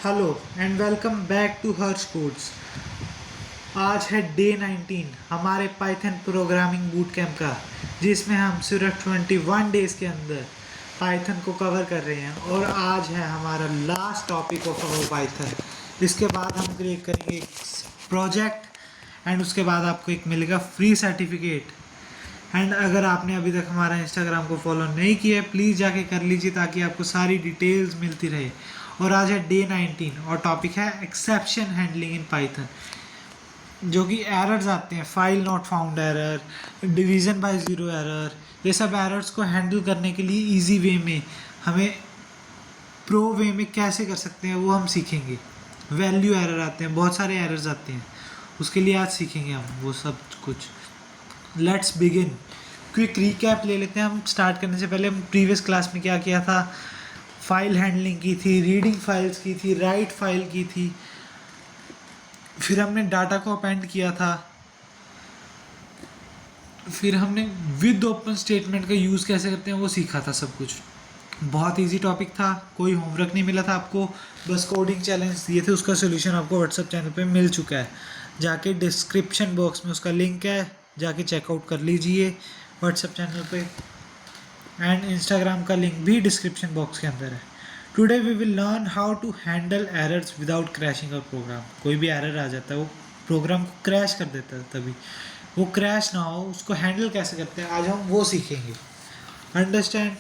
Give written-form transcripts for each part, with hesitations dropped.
Hello and welcome back to Harsh codes. आज है day 19 हमारे पाइथन प्रोग्रामिंग बूट कैंप का, जिसमें हम सिर्फ 21 डेज़ के अंदर पाइथन को कवर कर रहे हैं। और आज है हमारा last topic of our Python. इसके बाद हम क्रिएट करेंगे एक प्रोजेक्ट एंड उसके बाद आपको एक मिलेगा फ्री सर्टिफिकेट। एंड अगर आपने अभी तक हमारा इंस्टाग्राम को फॉलो नहीं किया है, प्लीज़ जाके कर लीजिए ताकि आपको सारी डिटेल्स मिलती रहे। और आज है डे 19 और टॉपिक है एक्सेप्शन हैंडलिंग इन पाइथन, जो कि एरर्स आते हैं, file not found error, division by zero error. ये सब एरर्स को हैंडल करने के लिए इजी वे में, हमें प्रो वे में कैसे कर सकते हैं वो हम सीखेंगे। वैल्यू एरर आते हैं, बहुत सारे एरर्स आते हैं, उसके लिए आज सीखेंगे हम वो सब कुछ। Let's begin. क्विक रिकैप ले लेते हैं हम स्टार्ट करने से पहले। हम प्रीवियस क्लास में क्या किया था? फाइल हैंडलिंग की थी, रीडिंग फाइल्स की थी, राइट फाइल की थी, फिर हमने डाटा को अपेंड किया था, फिर हमने विद ओपन स्टेटमेंट का यूज़ कैसे करते हैं वो सीखा था। सब कुछ बहुत इजी टॉपिक था, कोई होमवर्क नहीं मिला था आपको, बस कोडिंग चैलेंज दिए थे। उसका सोल्यूशन आपको व्हाट्सएप चैनल पे मिल चुका है, जाके डिस्क्रिप्शन बॉक्स में उसका लिंक है, जाके चेकआउट कर लीजिए व्हाट्सएप चैनल पे। एंड इंस्टाग्राम का लिंक भी डिस्क्रिप्शन बॉक्स के अंदर है। Today we will learn how to handle errors without crashing our program. कोई भी एरर आ जाता है वो प्रोग्राम को क्रैश कर देता है, तभी वो क्रैश ना हो उसको हैंडल कैसे करते हैं आज हम वो सीखेंगे। अंडरस्टैंड?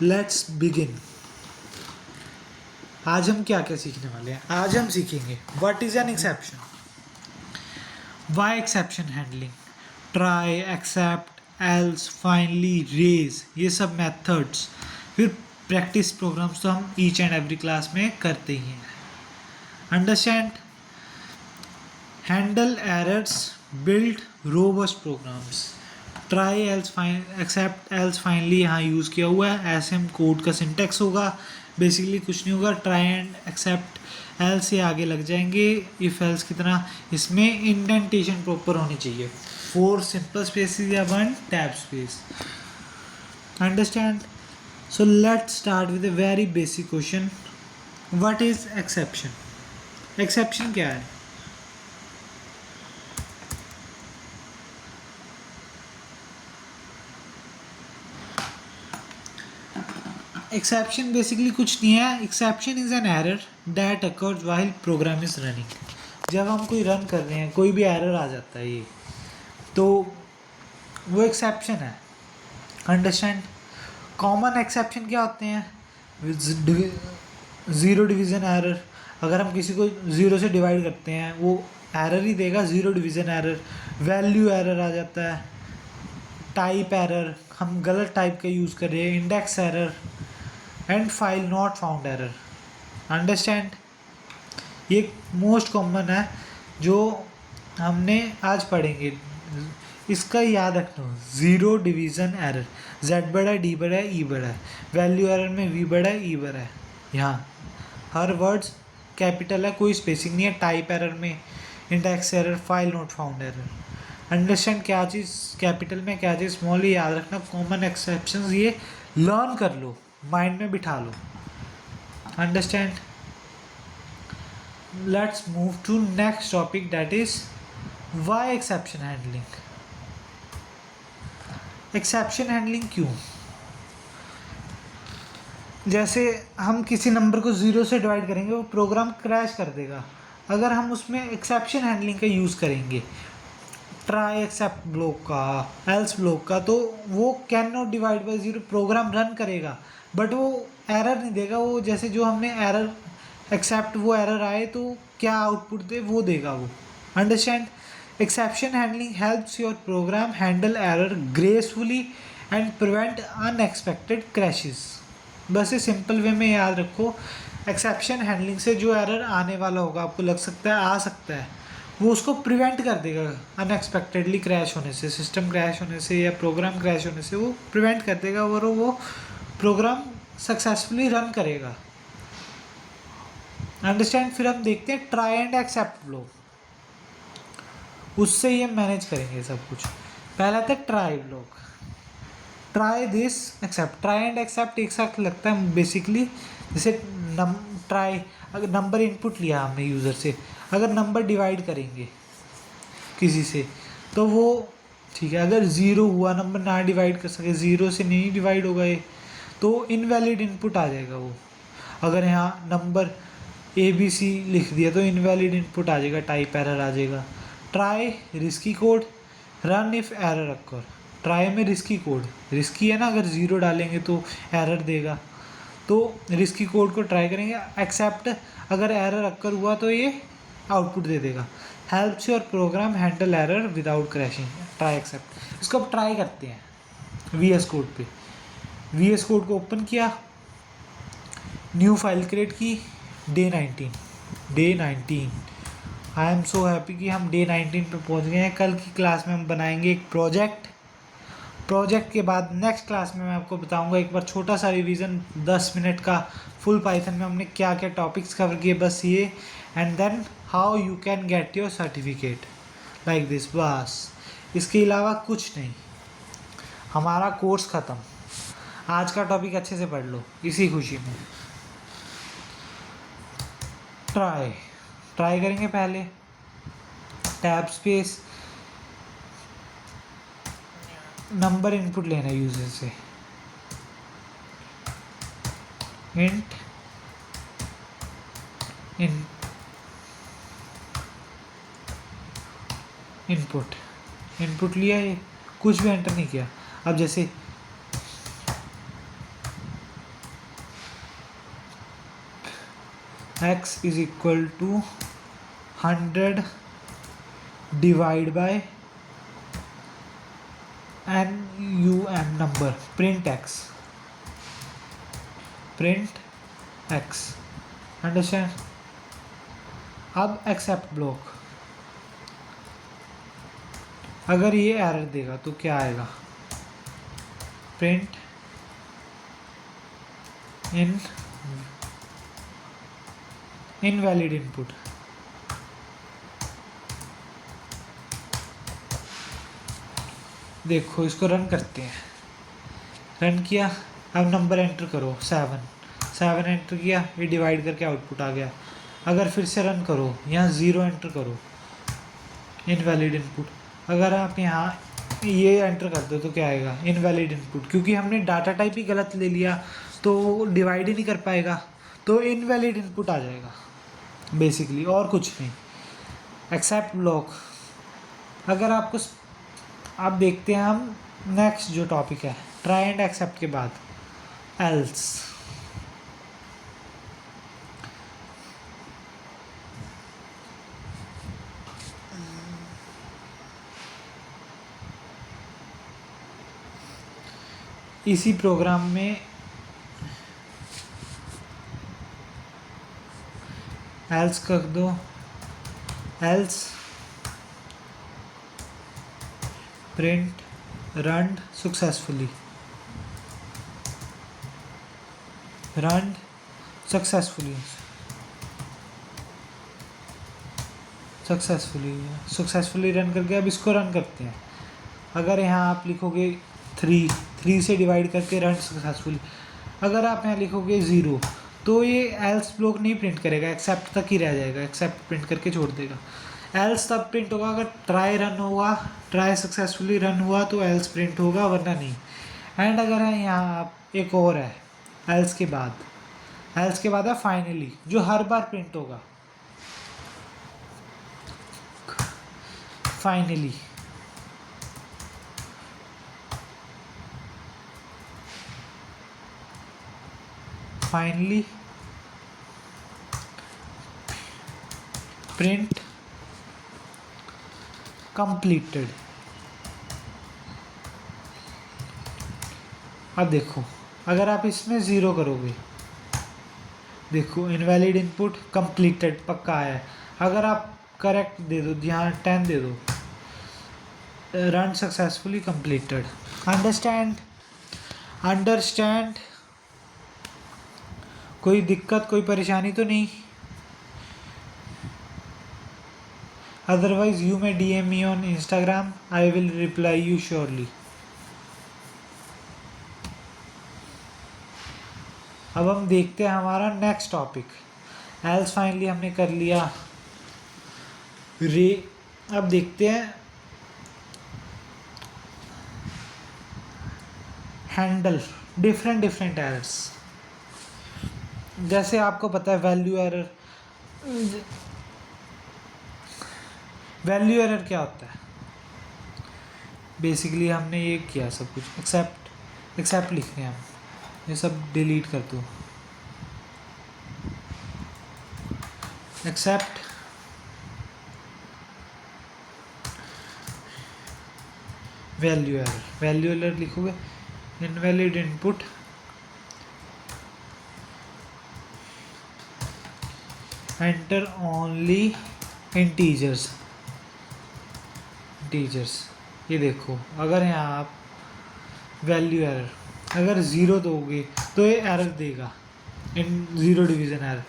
Let's begin. आज हम क्या क्या सीखने वाले हैं? आज हम सीखेंगे what is an exception, why exception handling, try, except, else, finally, raise, ये सब मेथड्स। फिर प्रैक्टिस प्रोग्राम्स तो हम ईच एंड एवरी क्लास में करते ही हैं। Understand? Handle errors, build robust programs. Try, else, except, else, finally यहाँ यूज़ किया हुआ है। ऐसे हम कोड का सिंटेक्स होगा, बेसिकली कुछ नहीं होगा। ट्राई एंड एक्सेप्ट एल्स से आगे लग जाएंगे इफ़ एल्स की तरह। इसमें इंडेंटेशन प्रॉपर होनी चाहिए, 4 सिंपल स्पेसिस या 1 tab space. Understand? So let's start with a very basic question, what is exception? Exception क्या है? एक्सेप्शन बेसिकली कुछ नहीं है। Exception is an error that occurs while program is running. जब हम कोई रन कर रहे हैं, कोई भी एरर आ जाता है ये, तो वो एक्सेप्शन है। अंडरस्टैंड? कॉमन एक्सेप्शन क्या होते हैं? Zero division error. अगर हम किसी को ज़ीरो से डिवाइड करते हैं वो एरर ही देगा, zero division error. Value error आ जाता है। टाइप एरर, हम गलत टाइप का यूज़ कर रहे हैं। Index error and file not found error. Understand? ये मोस्ट कॉमन है जो हमने आज पढ़ेंगे। इसका याद रखना, ज़ीरो डिवीज़न एरर, z बड़ा है, d बड़ा है, e बड़ा है। वैल्यू एरर में v बड़ा है, e बड़ा है। यहाँ हर वर्ड्स कैपिटल है, कोई स्पेसिंग नहीं है। टाइप एरर में index error, file not found error. Understand? क्या चीज़ कैपिटल में, क्या चीज़ स्मॉल, ये याद रखना। कॉमन एक्सेप्शंस ये लर्न कर लो, माइंड में बिठा लो। Understand? Let's move to next topic, that is why exception handling. Exception handling क्यों? जैसे हम किसी नंबर को ज़ीरो से डिवाइड करेंगे, वो प्रोग्राम क्रैश कर देगा। अगर हम उसमें एक्सेप्शन हैंडलिंग का यूज़ करेंगे, ट्राई एक्सेप्ट ब्लॉक का, एल्स ब्लॉक का, तो वो can not divide by zero, program run करेगा बट वो एरर नहीं देगा। वो जैसे जो हमने एरर एक्सेप्ट, वो एरर आए तो क्या आउटपुट दे वो देगा वो। Understand? Exception handling helps your program handle error gracefully and prevent unexpected crashes. बस ये सिंपल वे में याद रखो, एक्सेप्शन हैंडलिंग से जो एरर आने वाला होगा, आपको लग सकता है आ सकता है, वो उसको प्रिवेंट कर देगा अनएक्सपेक्टेडली क्रैश होने से, सिस्टम क्रैश होने से या प्रोग्राम क्रैश होने से। वो प्रिवेंट कर देगा और वो प्रोग्राम सक्सेसफुली रन करेगा। अंडरस्टैंड? फिर हम देखते हैं ट्राई एंड एक्सेप्ट ब्लॉक, उससे ये मैनेज करेंगे सब कुछ। पहला था try block. Try this except, try and except एक साथ लगता है बेसिकली। जैसे ट्राई, अगर नंबर इनपुट लिया हमने यूज़र से, अगर नंबर डिवाइड करेंगे किसी से तो वो ठीक है, अगर ज़ीरो हुआ, नंबर ना डिवाइड कर सके, ज़ीरो से नहीं डिवाइड होगा ये, तो इनवैलिड इनपुट आ जाएगा वो। अगर यहाँ नंबर ABC लिख दिया तो इनवैलिड इनपुट आ जाएगा, टाइप एरर आ जाएगा। Try risky code, run if error occur. Try में रिस्की कोड, रिस्की है ना, अगर ज़ीरो डालेंगे तो एरर देगा, तो रिस्की कोड को ट्राई करेंगे। एक्सेप्ट, अगर एरर अकर हुआ तो ये आउटपुट दे देगा। Helps your program handle error without crashing, try except. इसको अब ट्राई करते हैं VS कोड पे। VS कोड को ओपन किया, न्यू फाइल क्रिएट की, day 19। I am so happy कि हम डे 19 पे पहुंच गए हैं। कल की क्लास में हम बनाएंगे एक प्रोजेक्ट के बाद नेक्स्ट क्लास में मैं आपको बताऊंगा एक बार छोटा सा रिवीजन 10 मिनट का फुल पाइथन में हमने क्या क्या टॉपिक्स कवर किए, बस ये। And then how you can get your certificate like this, बस इसके अलावा कुछ नहीं। हमारा कोर्स ख़त्म। आज का टॉपिक अच्छे से पढ़ लो इसी खुशी में। ट्राई करेंगे पहले, टैब स्पेस, नंबर इनपुट लेना है यूजर से, इंट इनपुट लिया, ये कुछ भी एंटर नहीं किया। अब जैसे x is equal to 100 divide by NUM number, print x, understand. अब एक्सेप्ट ब्लॉक, अगर ये एरर देगा तो क्या आएगा, प्रिंट इनवैलिड इनपुट। देखो इसको रन करते हैं, रन किया, अब नंबर एंटर करो 7 एंटर किया, ये डिवाइड करके आउटपुट आ गया। अगर फिर से रन करो, यहाँ 0 एंटर करो, इनवैलिड इनपुट। अगर आप यहाँ ये एंटर कर दो तो क्या आएगा, इनवैलिड इनपुट, क्योंकि हमने डाटा टाइप ही गलत ले लिया तो डिवाइड ही नहीं कर पाएगा, तो इनवैलिड इनपुट आ जाएगा बेसिकली, और कुछ नहीं। एक्सेप्ट ब्लॉक, अगर आपको, आप देखते हैं हम नेक्स्ट जो टॉपिक है ट्राई एंड एक्सेप्ट के बाद एल्स। इसी प्रोग्राम में एल्स कर दो, else print run successfully, successfully run करके अब इसको रन करते हैं। अगर यहाँ आप लिखोगे 3 से डिवाइड करके रन सक्सेसफुली, अगर आप यहाँ लिखोगे 0 तो ये एल्स ब्लॉक नहीं प्रिंट करेगा, एक्सेप्ट तक ही रह जाएगा, एक्सेप्ट प्रिंट करके छोड़ देगा। एल्स तब प्रिंट होगा अगर ट्राई सक्सेसफुली रन हुआ तो एल्स प्रिंट होगा, वरना नहीं। एंड अगर है यहाँ आप एक और है एल्स के बाद है फाइनली, जो हर बार प्रिंट होगा, फाइनली। Print completed. अब देखो अगर आप इसमें 0 करोगे, देखो इनवैलिड इनपुट कंप्लीटेड पक्का आया है। अगर आप करेक्ट दे दो, यहाँ 10 दे दो, रन सक्सेसफुली कंप्लीटेड। अंडरस्टैंड कोई दिक्कत, कोई परेशानी तो नहीं? Otherwise you may DM me on Instagram, I will reply you surely. अब हम देखते हैं हमारा नेक्स्ट टॉपिक। एल्स फाइनली हमने कर लिया रे। अब देखते हैं हैंडल डिफरेंट एरर्स। जैसे आपको पता है वैल्यू एरर क्या होता है। बेसिकली हमने ये किया सब कुछ एक्सेप्ट लिख रहे हैं हम, ये सब डिलीट कर दो। एक्सेप्ट वैल्यू एरर लिखोगे invalid input enter only integers. ये देखो, अगर यहाँ आप वैल्यू एरर अगर 0 दोगे तो ये एरर देगा, इन 0 डिवीज़न एरर।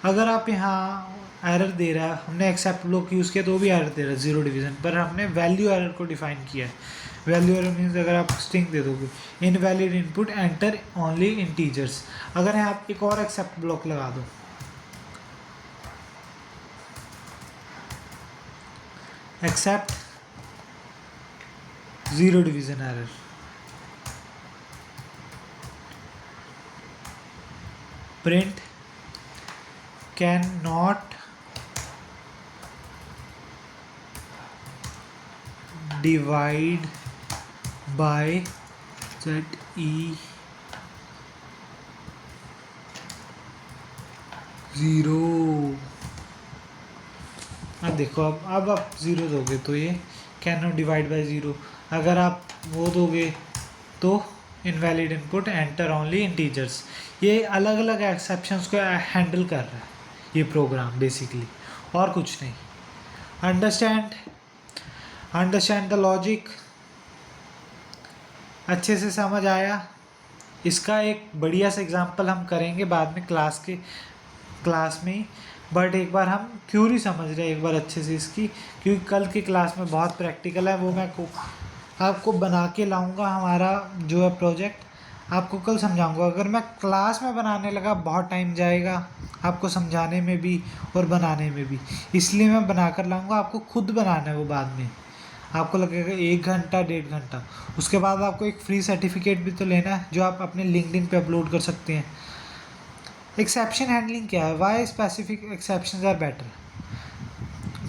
अगर आप यहाँ एरर दे रहा है, हमने एक्सेप्ट ब्लॉक यूज़ किया तो भी एरर दे रहा है 0 डिवीज़न, पर हमने वैल्यू एरर को डिफाइन किया है। वैल्यू एरर मीन्स अगर आप स्ट्रिंग दे दोगे invalid input enter only integers. अगर यहाँ आप एक और एक्सेप्ट ब्लॉक लगा दो, except 0 division error, print can not divide by set E 0। अब देखो, अब आप 0 दोगे तो ये कैन नॉट डिवाइड बाय 0। अगर आप वो दोगे तो invalid input enter only integers. ये अलग अलग एक्सेप्शंस को हैंडल कर रहा है ये प्रोग्राम बेसिकली, और कुछ नहीं। अंडरस्टैंड द लॉजिक, अच्छे से समझ आया। इसका एक बढ़िया सा एग्जांपल हम करेंगे बाद में क्लास में ही, बट एक बार हम थ्योरी समझ रहे हैं एक बार अच्छे से इसकी, क्योंकि कल की क्लास में बहुत प्रैक्टिकल है। वो मैं आपको बना के लाऊंगा, हमारा जो है प्रोजेक्ट आपको कल समझाऊंगा। अगर मैं क्लास में बनाने लगा बहुत टाइम जाएगा आपको समझाने में भी और बनाने में भी, इसलिए मैं बना कर लाऊंगा। आपको खुद बनाना है वो बाद में, आपको लगेगा 1 घंटा 1.5 घंटा। उसके बाद आपको एक फ्री सर्टिफिकेट भी तो लेना है जो आप अपने लिंक्डइन पे अपलोड कर सकते हैं। एक्सेप्शन हैंडलिंग क्या है, why specific exceptions are better.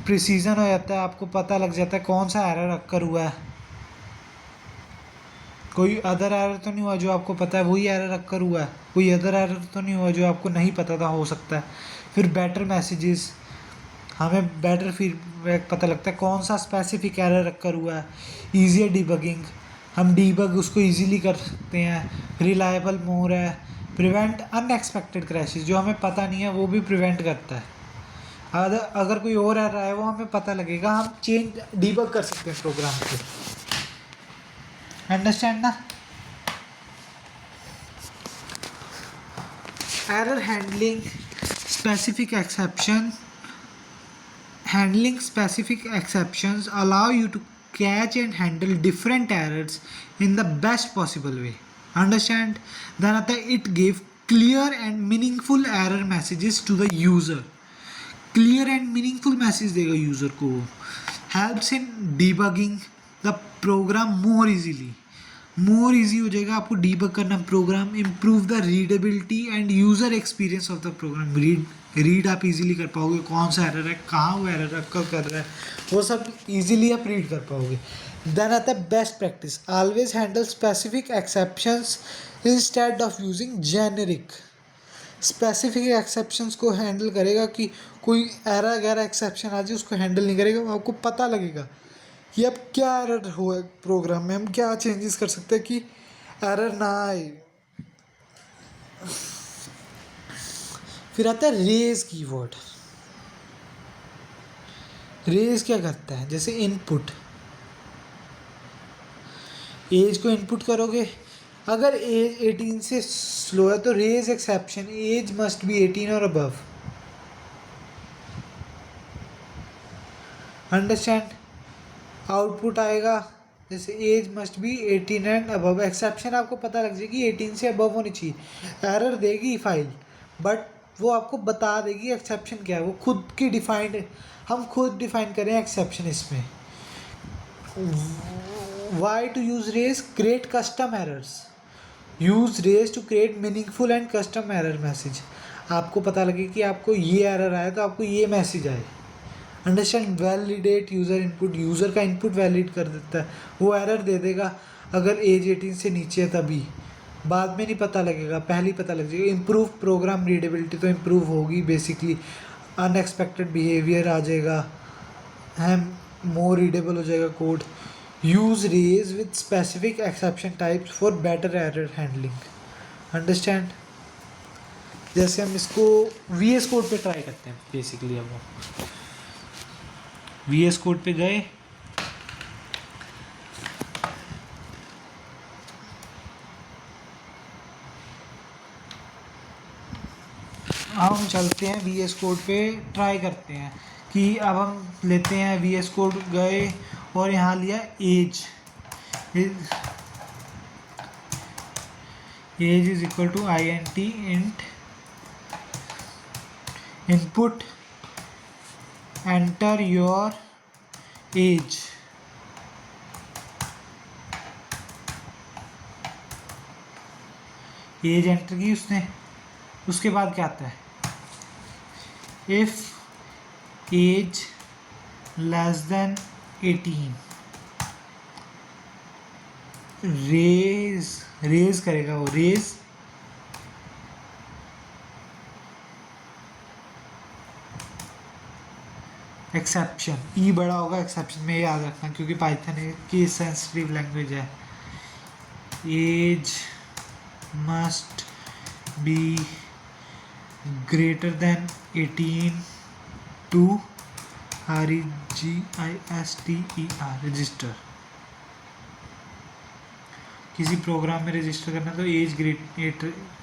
Precision हो जाता है, आपको पता लग जाता है कौन सा एरर अक्कर हुआ है, कोई अदर एरर तो नहीं हुआ जो आपको पता है वही एरर अक्कर हुआ है, कोई अदर एरर तो नहीं हुआ जो आपको नहीं पता था हो सकता है। फिर बेटर मैसेजेस, हमें बेटर फीडबैक पता लगता है कौन सा स्पेसिफिक एरर अक्कर हुआ है। ईजियर डिबगिंग, हम डीबग उसको इजीली कर सकते हैं। रिलायबल मोर है, प्रिवेंट अनएक्सपेक्टेड क्रैशेस, जो हमें पता नहीं है वो भी प्रिवेंट करता है। अगर कोई और एरर है वो हमें पता लगेगा, हम चेंज डीबग कर सकते हैं प्रोग्राम को। अंडरस्टैंड ना। Error handling specific exception, handling specific exceptions allow you to catch and handle different errors in the best possible way. Understand? Then it gave clear and meaningful error messages to the user. Clear and meaningful message देगा user को, helps in debugging the program more easily. More easy हो जाएगा आपको debug करना program. Improve the readability and user experience of the program, read आप easily कर पाओगे, कौन सा एरर है, कहाँ वो एरर है, कब कर रहा है, वो सब इजीली आप रीड कर पाओगे। देन आता है best practice, always handle specific exceptions instead of using generic. Specific exceptions को हैंडल करेगा कि कोई एरर वगैरह एक्सेप्शन आ जाए उसको हैंडल नहीं करेगा, आपको पता लगेगा कि अब क्या एरर हुआ है प्रोग्राम में, हम क्या चेंजेस कर सकते हैं कि एरर ना आए। फिर आता है रेज कीवर्ड। रेज क्या करता है, जैसे इनपुट, एज को इनपुट करोगे, अगर एज 18 से स्लो है तो raise exception, age must be 18 और अबव। अंडरस्टैंड। आउटपुट आएगा जैसे age must be 18 and above, exception आपको पता लग जाएगी 18 से अबव होनी चाहिए। एरर देगी फाइल, बट वो आपको बता देगी एक्सेप्शन क्या है, वो खुद की डिफाइंड, हम खुद डिफाइन करें एक्सेप्शन इसमें। Why to use raise, create custom errors, use raise to create meaningful and custom error message. आपको पता लगे कि आपको ये एरर आया तो आपको ये मैसेज आए। Understand, validate user input, user का इनपुट वैलिड कर देता है, वो एरर दे देगा अगर एज 18 से नीचे है तभी, बाद में नहीं पता लगेगा, पहले ही पता लग जाएगा। इम्प्रूव प्रोग्राम रीडेबिलिटी, तो इम्प्रूव होगी बेसिकली, अनएक्सपेक्टेड बिहेवियर आ जाएगा है, मोर रीडेबल हो जाएगा code. Use raise with specific exception types for better error handling. Understand, जैसे हम इसको वी एस कोड पे ट्राई करते हैं बेसिकली। अब वी एस कोड पे गए, अब हम चलते हैं वी एस कोड पे, ट्राई करते हैं कि अब हम लेते हैं वी एस कोड, गए और यहाँ लिया age, age is equal to I N T int input enter your age. Age enter की उसने, उसके बाद क्या आता है, if age less than 18, raise करेगा वो, रेज एक्सेप्शन, ई बड़ा होगा एक्सेप्शन में, याद रखना क्योंकि पाइथन की सेंसिटिव लैंग्वेज है। Age must be greater than 18 to REGISTER, register. किसी प्रोग्राम में रजिस्टर करना तो एज ग्रेट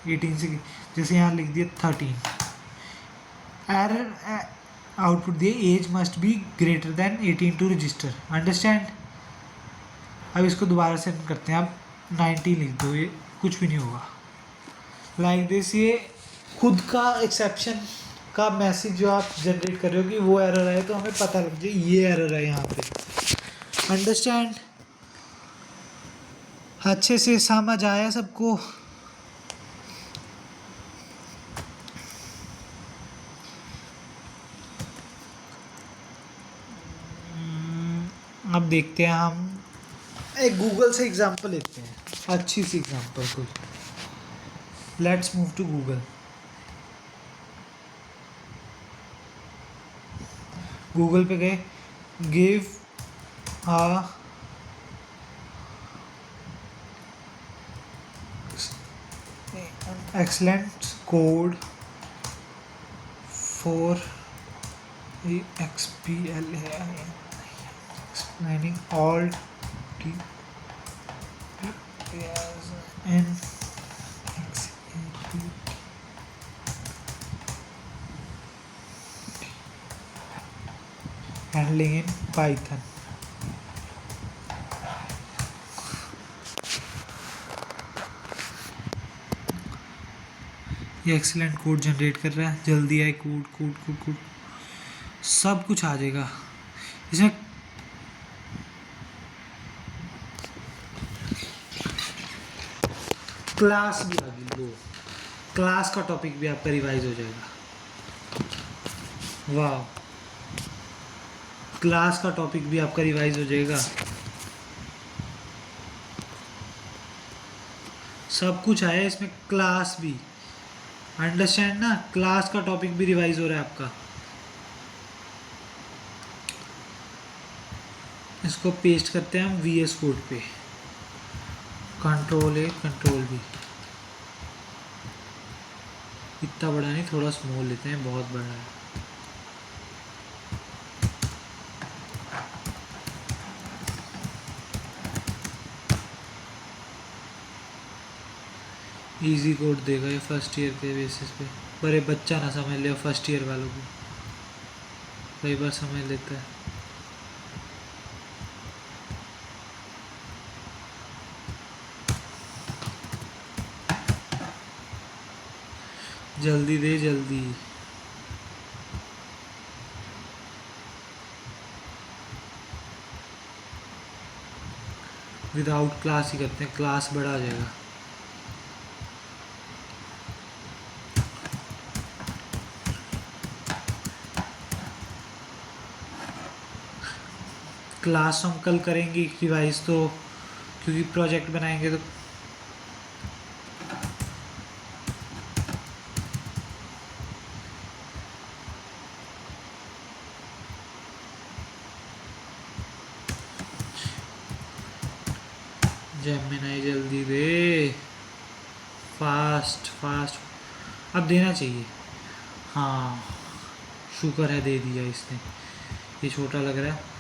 18 से, जैसे यहाँ लिख दिया 13, एरर आउटपुट दिए age must be greater than 18 to register. Understand, अब इसको दोबारा से करते हैं, अब 19 लिख दो, ये कुछ भी नहीं होगा। लाइक दिस, ये खुद का एक्सेप्शन का मैसेज जो आप जनरेट कर रहे हो कि वो एरर है, तो हमें पता लग जाए ये एरर है यहाँ पे। अंडरस्टैंड, अच्छे से समझ आया सबको? अब देखते हैं, हम एक गूगल से एग्जांपल लेते हैं, अच्छी सी एग्जांपल कोई। Let's move to Google. Google पे गए, give a excellent code for XPLA explaining all details in handling in Python. ये एक्सीलेंट कोड जनरेट कर रहा है, जल्दी आए, कोड कोड कोड कोड सब कुछ आ जाएगा इसमें। क्लास भी आ गई, लो क्लास का टॉपिक भी आपका रिवाइज हो जाएगा। वाह, क्लास का टॉपिक भी आपका रिवाइज हो जाएगा, सब कुछ आया इसमें, क्लास भी। अंडरस्टैंड ना, क्लास का टॉपिक भी रिवाइज हो रहा है आपका। इसको पेस्ट करते हैं हम वी एस कोड पे, कंट्रोल ए कंट्रोल बी। इतना बड़ा नहीं, थोड़ा स्मॉल लेते हैं, बहुत बड़ा है। इजी कोड देगा ये फर्स्ट ईयर के बेसिस पे, पर ये बच्चा ना समझ ले, फर्स्ट ईयर वालों को कई बार समझ लेता है। जल्दी दे जल्दी। विदाउट क्लास ही करते हैं, क्लास बड़ा आ जाएगा। क्लास हम कल करेंगे रिवाइज, तो क्योंकि प्रोजेक्ट बनाएंगे तो जेमिनी जल्दी दे, फास्ट फास्ट। अब देना चाहिए। हाँ शुक्र है दे दिया इसने। ये छोटा लग रहा है।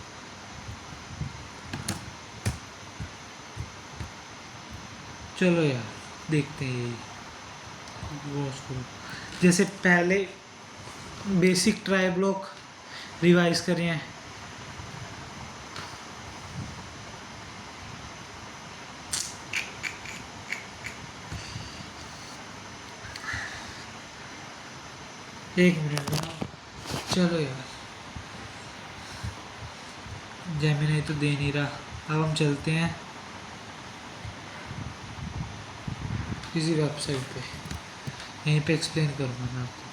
चलो यार देखते हैं यही वो उसको, जैसे पहले बेसिक ट्राई ब्लॉक रिवाइज करें हैं। एक मिनट में। चलो यार जेमिनी तो दे नहीं रहा। अब हम चलते हैं किसी वेबसाइट पे, यहीं पे एक्सप्लेन करूँगा मैं आपको।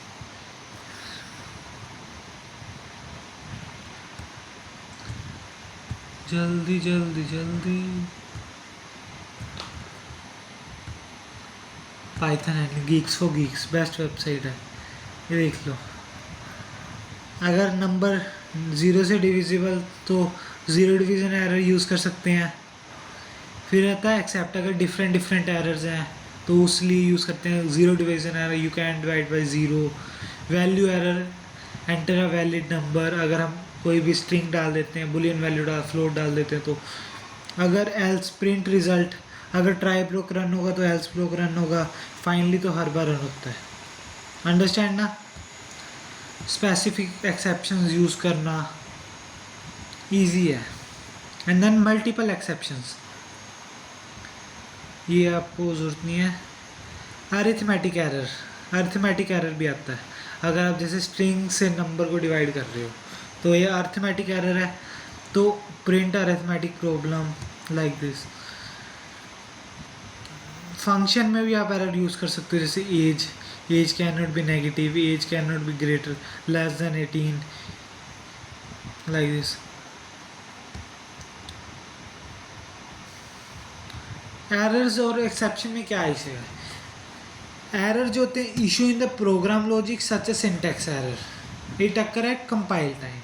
जल्दी जल्दी जल्दी। Python and Geeks for Geeks best website है, ये देख लो। अगर नंबर ज़ीरो से डिविजिबल तो ज़ीरो डिवीज़न एरर यूज़ कर सकते हैं। फिर रहता है एक्सेप्ट, अगर डिफरेंट डिफरेंट एरर्स हैं तो उसलिए यूज़ करते हैं zero division error, you can divide by zero. Value error, enter a valid number, अगर हम कोई भी स्ट्रिंग डाल देते हैं, बुलियन वैल्यू डाल फ्लोट डाल देते हैं तो। अगर एल्स प्रिंट रिजल्ट, अगर ट्राई ब्लॉक रन होगा तो एल्स ब्लॉक रन होगा। फाइनली तो हर बार रन होता है। अंडरस्टैंड ना। स्पेसिफिक एक्सेप्शंस यूज़ करना इजी है। एंड देन मल्टीपल एक्सेप्शंस, ये आपको ज़रूरत नहीं है। अरिथमेटिक एरर, अरिथमेटिक एरर भी आता है। अगर आप जैसे स्ट्रिंग से नंबर को डिवाइड कर रहे हो तो ये अरिथमेटिक एरर है, तो print arithmetic problem like this. Function में भी आप एरर यूज़ कर सकते हो, जैसे age can not be negative, age can not be greater less than 18 like this. Errors और एक्सेप्शन में क्या इशू है? एरर जो होते हैं issue in the program logic such a syntax error, it occur at compile time.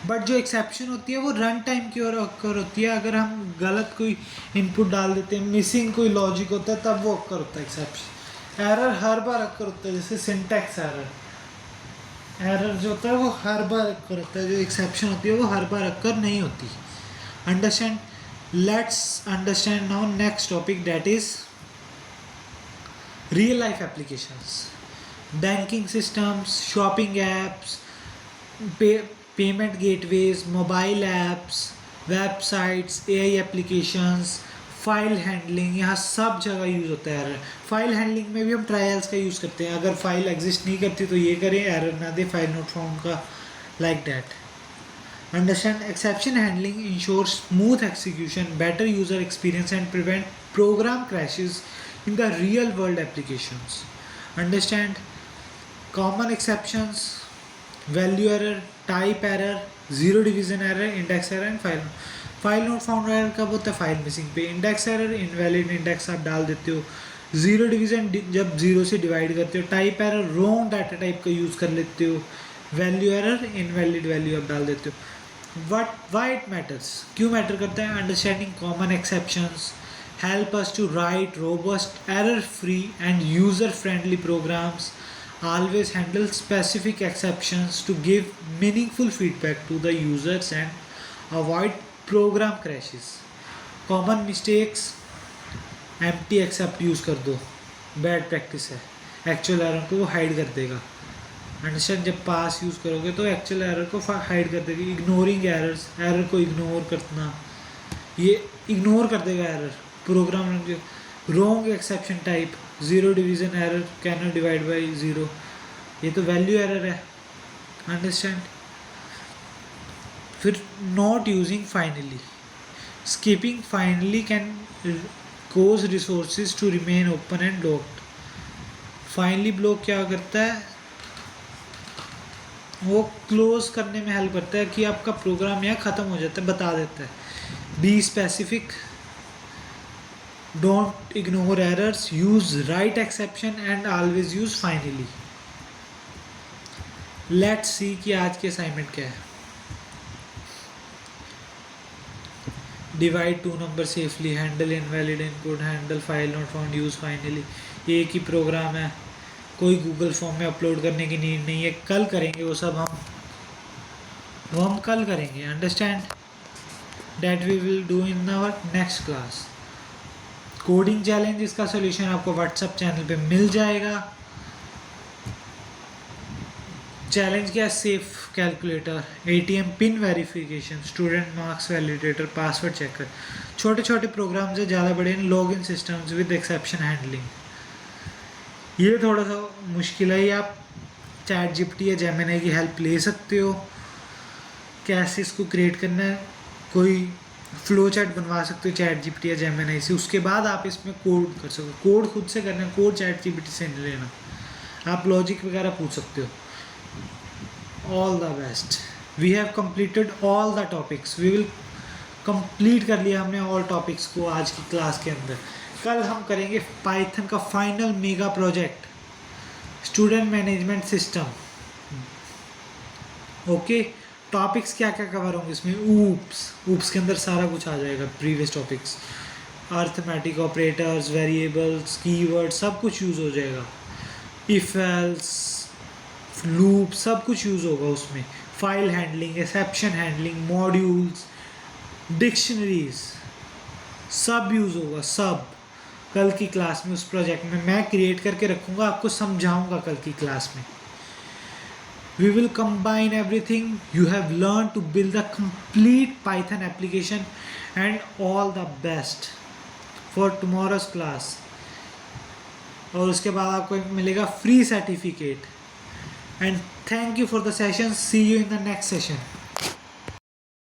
But जो exception होती है वो रन टाइम की ओर अक्कर होती है। अगर हम गलत कोई इनपुट डाल देते हैं, मिसिंग कोई लॉजिक होता है, तब वो अक्कर होता है एक्सेप्शन। एरर हर बार अक्कर होता है, जैसे सिंटैक्स एरर। एरर जो होता है वो हर बार अक्कर होता है, जो एक्सेप्शन होती है वो हर बार अक्कर नहीं होती। Understand. Let's understand now next topic, that is real life applications, banking systems, shopping apps, payment gateways, mobile apps, websites, AI applications, file handling, यहाँ सब जगह यूज़ होता है एरर। फाइल हैंडलिंग में भी हम ट्रायल्स का यूज़ करते हैं। अगर फाइल एग्जिस्ट नहीं करती तो ये करें, एरर ना दे, फाइल नॉट फाउंड का, like that. Understand, exception handling ensures smooth execution, better user experience and prevent program crashes in the real world applications. Understand, common exceptions, value error, type error, zero division error, index error and file not found error कब होता है? File missing पे। Index error, invalid index आप डाल देते हो। Zero division, जब zero से डिवाइड करते हो। Type error, wrong data type का यूज़ कर लेते हो। वैल्यू एरर, इनवैलिड वैल्यू आप डाल देते हो। why it matters, क्यों मैटर करता है? Understanding common exceptions help us to write robust error free and user friendly programs. always handle specific exceptions to give meaningful feedback to the users and avoid program crashes. common mistakes, empty except use कर दो, bad practice है। Actual error को वो hide कर देगा। Understand, जब पास use करोगे तो एक्चुअल एरर को हाइड कर देगी। इग्नोरिंग एरर्स, एरर को इग्नोर करना, ये इग्नोर कर देगा error program. Wrong exception type, zero division error, can not divide by zero, ये तो वैल्यू एरर है, अंडरस्टैंड। फिर not using finally, skipping finally can cause resources to remain open and locked. Finally block क्या करता है, वो close करने में हेल्प करता है कि आपका प्रोग्राम यहाँ ख़त्म हो जाता है, बता देता है। Be specific, don't ignore errors, use right exception and always use finally. Let's see कि आज की असाइनमेंट क्या है। Divide two number safely, handle invalid input, handle file not found, use finally. ये एक ही प्रोग्राम है, कोई गूगल फॉर्म में अपलोड करने की नीड नहीं है, कल करेंगे वो सब, हम कल करेंगे, understand. That we will do in our next class. Coding challenge, इसका सोल्यूशन आपको व्हाट्सएप चैनल पे मिल जाएगा। चैलेंज क्या है, safe calculator, ATM pin verification, student marks validator, password checker. छोटे छोटे प्रोग्राम्स है, ज़्यादा बड़े हैं। Login systems with exception handling, ये थोड़ा सा मुश्किल है, ये आप चैट जीपीटी या जेमिनी की हेल्प ले सकते हो। कैसे इसको क्रिएट करना है, कोई फ्लो चार्ट बनवा सकते हो चैट जीपीटी या जेमिनी से, उसके बाद आप इसमें कोड कर सकते हो। कोड खुद से करना है, कोड चैट जीपीटी से नहीं लेना, आप लॉजिक वगैरह पूछ सकते हो। All the best, we have completed all the topics, we will complete कर लिया हमने ऑल टॉपिक्स को आज की क्लास के अंदर। कल हम करेंगे पाइथन का final mega project, student management system. Okay, topics क्या क्या कवर होंगे इसमें, ऊप्स के अंदर सारा कुछ आ जाएगा, previous topics, arithmetic operators, variables, keyword, सब कुछ यूज़ हो जाएगा। इफ एल्स, लूप, सब कुछ यूज़ होगा उसमें। File handling, exception handling, modules, dictionaries, सब यूज़ होगा, सब कल की क्लास में। उस प्रोजेक्ट में मैं क्रिएट करके रखूँगा, आपको समझाऊँगा कल की क्लास में। We will combine everything you have learned to build a complete Python application, and all the best for tomorrow's class. और उसके बाद आपको मिलेगा free certificate. And thank you for the session, see you in the next session.